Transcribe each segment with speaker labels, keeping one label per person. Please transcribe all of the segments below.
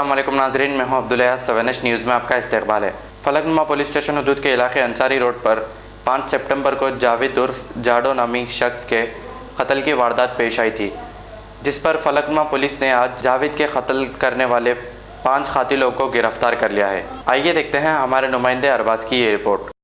Speaker 1: अस्सलाम वालेकुम नाज़रीन, मैं हूं अब्दुल अयाज़। 7H न्यूज़ में आपका इस्तकबाल है। फलकनुमा पुलिस स्टेशन हदूद के इलाके अंसारी रोड पर 5 सितंबर को जावेद उर्फ जाडो नामी शख्स के कत्ल की वारदात पेश आई थी, जिस पर फलकनुमा पुलिस ने आज जावेद के कत्ल करने वाले 5 कातिलों को गिरफ्तार कर लिया है। आइए देखते हैं हमारे नुमाइंदे अरबाज़ की ये रिपोर्ट।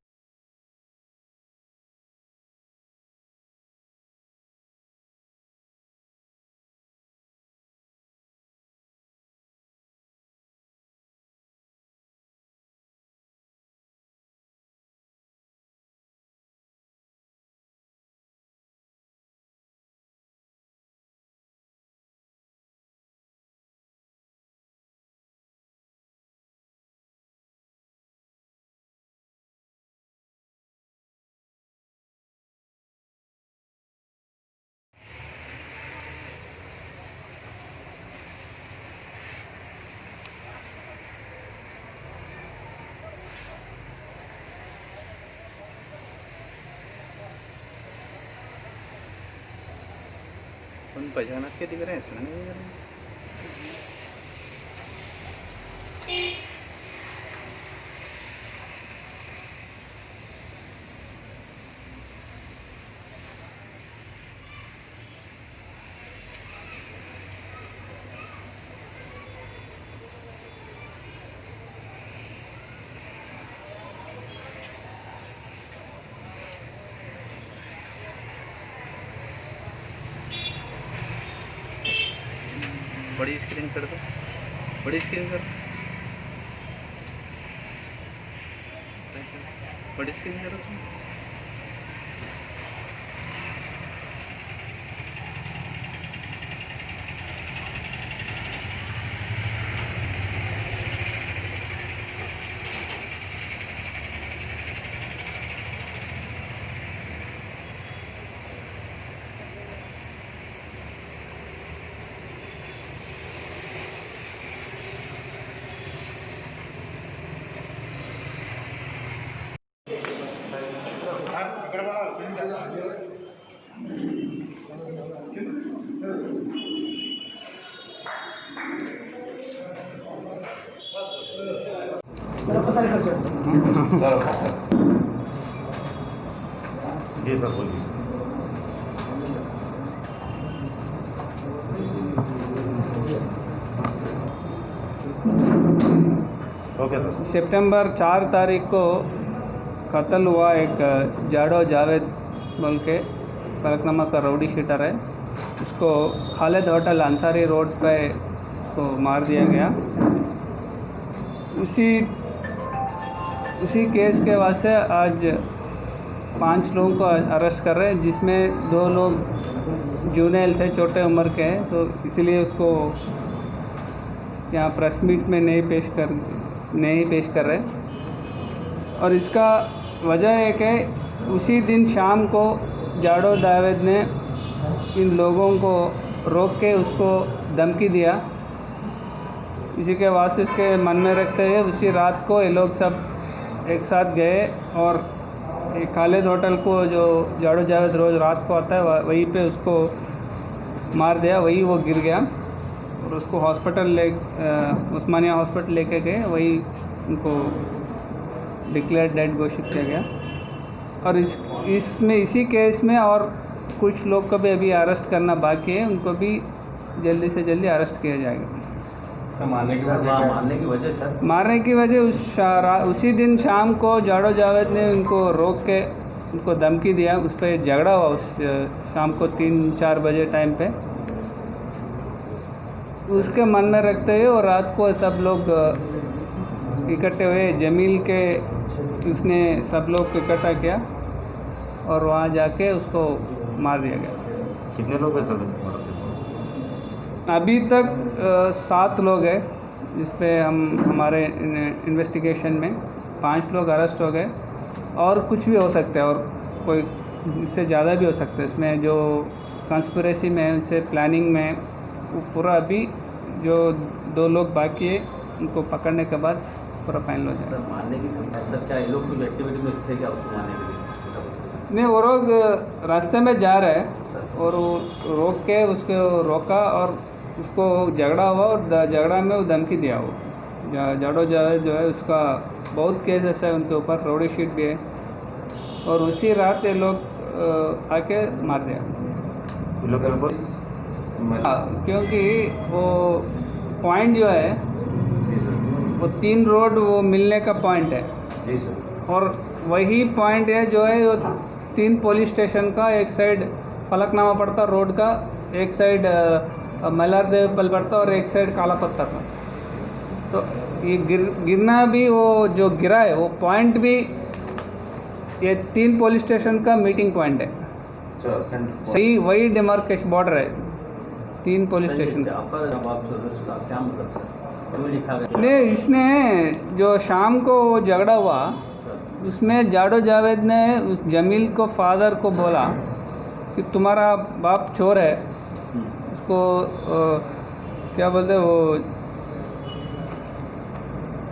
Speaker 2: पहचान के दिख रहे हैं इसमें नहीं दिख रहे हैं। बड़ी स्क्रीन कर दो, बड़ी स्क्रीन कर दो, बड़ी स्क्रीन करो तुम।
Speaker 3: जी सर बोलिए। Okay sir.
Speaker 4: सितंबर 4 तारीख को कत्ल हुआ एक जाडो जावेद बोल के फलकनुमा का राउडी शीटर है। उसको खालिद होटल अंसारी रोड पे उसको मार दिया गया। उसी केस के वास्ते आज 5 लोगों को अरेस्ट कर रहे हैं, जिसमें 2 लोग जूनियर्स है, छोटे उम्र के हैं। तो इसीलिए उसको यहाँ प्रेस मीट में नहीं पेश कर रहे। और इसका वजह है कि उसी दिन शाम को जाडो जावेद ने इन लोगों को रोक के उसको धमकी दिया। इसी के वास्ते इसके मन में रखते हुए उसी रात को ये लोग सब एक साथ गए और एक खालिद होटल को, जो जाडो जावेद रोज़ रात को आता है, वहीं पे उसको मार दिया। वहीं वो गिर गया और उसको उस्मानिया हॉस्पिटल लेके गए। वहीं उनको डिक्लेयर डेड घोषित किया गया। और इसी केस में और कुछ लोग को भी अभी अरेस्ट करना बाकी है, उनको भी जल्दी से जल्दी अरेस्ट किया जाएगा।
Speaker 3: मारने की वजह
Speaker 4: उसी दिन शाम को जाडो जावेद ने उनको रोक के उनको धमकी दिया। उस पर झगड़ा हुआ उस शाम को 3-4 बजे टाइम पे। उसके मन में रखते हुए और रात को सब लोग इकट्ठे हुए। जमील के उसने सब लोग को इकट्ठा किया और वहाँ जाके उसको मार दिया गया।
Speaker 3: कितने लोग हैं सर?
Speaker 4: अभी तक 7 लोग हैं, जिस पे हमारे इन्वेस्टिगेशन में 5 लोग अरेस्ट हो गए। और कुछ भी हो सकता है, और कोई इससे ज़्यादा भी हो सकता है। इसमें जो कंस्पिरेसी में है, उससे प्लानिंग में पूरा अभी जो 2 लोग बाकी है, उनको पकड़ने के बाद पूरा फाइनल हो जाएगा।
Speaker 3: मारने की सर क्या ये लोग कुछ एक्टिविटी में थे क्या उसको मारने के लिए?
Speaker 4: नहीं, वो लोग रास्ते में जा रहे हैं और वो रोक के उसको रोका और उसको झगड़ा हुआ और झगड़ा में वो धमकी दिया वो जाडो जावेद जो है उसका बहुत केसेस है उनके ऊपर, रौडी शीट भी है, और उसी रात ये लोग आके मार दिया। क्योंकि वो पॉइंट जो है वो 3 रोड वो मिलने का पॉइंट है
Speaker 3: जी सर।
Speaker 4: और वही पॉइंट है जो है वो 3 पुलिस स्टेशन का, एक साइड फलकनामा पड़ता रोड का, एक साइड मल्हारदेव पल पड़ता और एक साइड काला पत्थर का। तो ये गिरना भी वो जो गिरा है वो पॉइंट भी ये 3 पुलिस स्टेशन का मीटिंग पॉइंट है, सही वही डिमार्केशन बॉर्डर है 3 पुलिस स्टेशन का।
Speaker 3: क्या मतलब क्यों लिखा गया?
Speaker 4: नहीं, इसने जो शाम को वो झगड़ा हुआ उसमें जाडो जावेद ने उस जमील को फादर को बोला कि तुम्हारा बाप चोर है, उसको क्या बोलते वो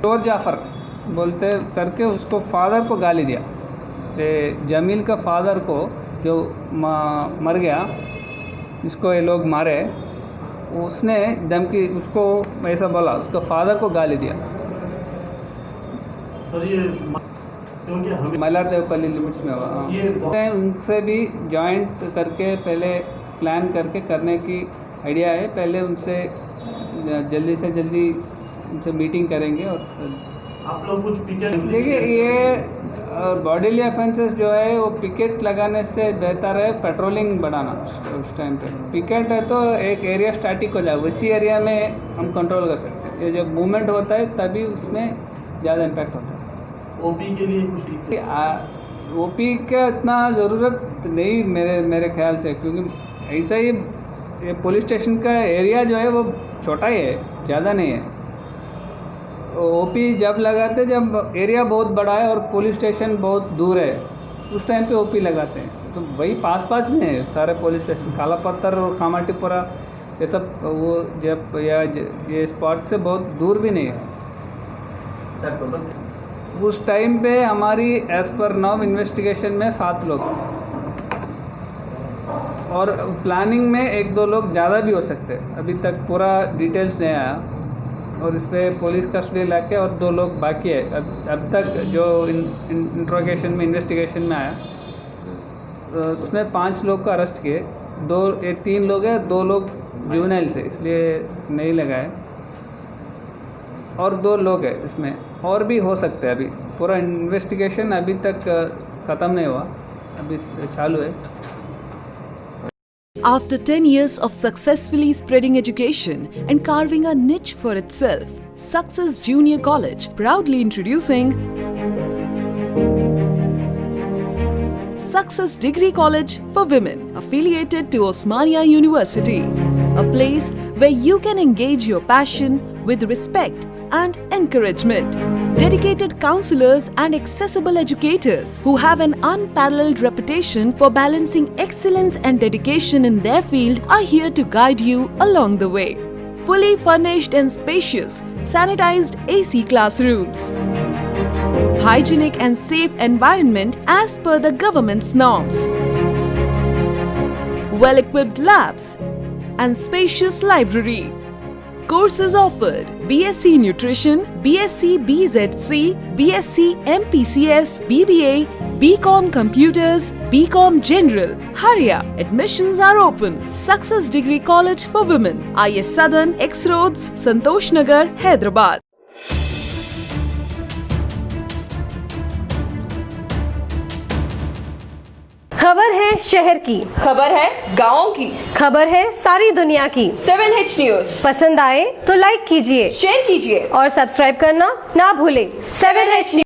Speaker 4: चोर जाफर बोलते करके उसको फादर को गाली दिया। जमील का फादर को जो मर गया जिसको ये लोग मारे, उसने धमकी उसको ऐसा बोला, उसका फादर को गाली दिया।
Speaker 5: सर ये क्योंकि हमें
Speaker 4: मल्हारदेवपल्ली लिमिट्स में हुआ। उनसे भी जॉइंट करके पहले प्लान करके करने की आइडिया है, पहले उनसे जल्दी से जल्दी उनसे मीटिंग करेंगे। और
Speaker 5: आप लोग कुछ पिकेट
Speaker 4: देखिए ये बॉडीली ऑफेंसेस जो है वो पिकेट लगाने से बेहतर है पेट्रोलिंग बढ़ाना उस टाइम पे। पिकेट है तो एक एरिया स्टैटिक हो जाए, उसी एरिया में हम कंट्रोल कर सकते हैं। ये जब मूवमेंट होता है तभी उसमें ज़्यादा इम्पैक्ट होता है।
Speaker 5: ओपी के लिए कुछ
Speaker 4: ओपी का इतना ज़रूरत नहीं मेरे ख्याल से, क्योंकि ऐसा ही ये पुलिस स्टेशन का एरिया जो है वो छोटा ही है, ज़्यादा नहीं है। ओपी जब लगाते जब एरिया बहुत बड़ा है और पुलिस स्टेशन बहुत दूर है, उस टाइम पे ओपी लगाते हैं। तो वही पास में है सारे पुलिस स्टेशन, काला पत्थर और कामाटीपुरा ये सब, वो जब ये स्पॉट से बहुत दूर भी नहीं है।
Speaker 3: सर टोटल
Speaker 4: उस टाइम पे हमारी एज पर नाउ इन्वेस्टिगेशन में 7 लोग और प्लानिंग में 1-2 लोग ज़्यादा भी हो सकते हैं। अभी तक पूरा डिटेल्स नहीं आया और इस पर पुलिस कस्टडी लाके और 2 लोग बाकी है। अब तक जो इंट्रोगेशन में इन्वेस्टिगेशन में आया उसमें 5 लोग को अरेस्ट किए, 3 लोग हैं, 2 लोग जुवेनाइल से इसलिए नहीं लगाए, और 2 लोग हैं इसमें, और भी हो सकते हैं। अभी पूरा इन्वेस्टिगेशन अभी तक ख़त्म नहीं हुआ, अभी चालू है।
Speaker 6: After 10 years of successfully spreading education and carving a niche for itself, Success Junior College proudly introducing Success Degree College for Women, affiliated to Osmania University, a place where you can engage your passion with respect and encouragement. Dedicated counselors and accessible educators who have an unparalleled reputation for balancing excellence and dedication in their field are here to guide you along the way. Fully furnished and spacious, sanitized AC classrooms. Hygienic and safe environment as per the government's norms. Well-equipped labs and spacious library. Courses offered: BSc Nutrition, BSc BZC, BSc MPCS, BBA, BCom Computers, BCom General. Hurry up! Admissions are open. Success Degree College for Women, IS Southern, X Roads, Santosh Nagar, Hyderabad.
Speaker 7: खबर है शहर की,
Speaker 8: खबर है गाँव की,
Speaker 7: खबर है सारी दुनिया की।
Speaker 8: 7H न्यूज
Speaker 7: पसंद आए तो लाइक कीजिए,
Speaker 8: शेयर कीजिए
Speaker 7: और सब्सक्राइब करना ना भूलें।
Speaker 8: 7H news.